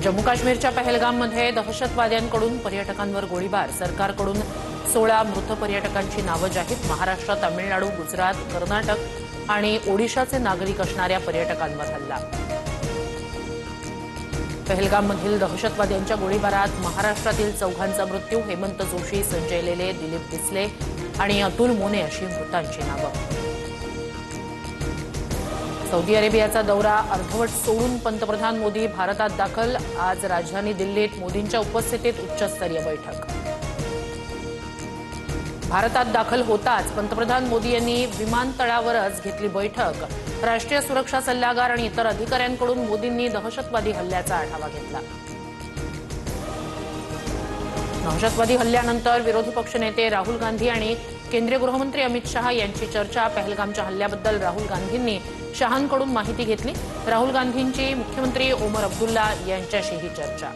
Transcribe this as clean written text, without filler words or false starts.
जम्मू काश्मीरच्या पहलगाममध्ये दहशतवाद्यांकडून पर्यटकांवर गोळीबार. सरकारकडून 16 मृत पर्यटकांची नावं जाहीर. महाराष्ट्र, तामिळनाडू, गुजरात, कर्नाटक आणि ओडिशाचे नागरिक असणाऱ्या पर्यटकांवर हल्ला. पहलगाममधील दहशतवाद्यांच्या गोळीबारात महाराष्ट्रातील 4 मृत्यू. हेमंत जोशी, संजय लेले, दिलीप डिसले आणि अतुल मोने अशी मृतांची नावं. सौदी अरेबियाचा दौरा अर्धवट सोडून पंतप्रधान मोदी भारतात दाखल. आज राजधानी दिल्लीत मोदींच्या उपस्थितीत उच्चस्तरीय बैठक. भारतात दाखल होताच पंतप्रधान मोदी यांनी विमानतळावरच घेतली बैठक. राष्ट्रीय सुरक्षा सल्लागार आणि इतर अधिकाऱ्यांकडून मोदींनी दहशतवादी हल्ल्याचा आढावा घेतला. दहशतवादी हल्ल्यानंतर विरोधी पक्षनेते राहुल गांधी आणि केंद्रीय गृहमंत्री अमित शहा यांची चर्चा. पहलगामच्या हल्ल्याबद्दल राहुल गांधींनी शहांकडून माहिती घेतली. राहुल गांधींची मुख्यमंत्री ओमर अब्दुल्ला यांच्याशीही चर्चा.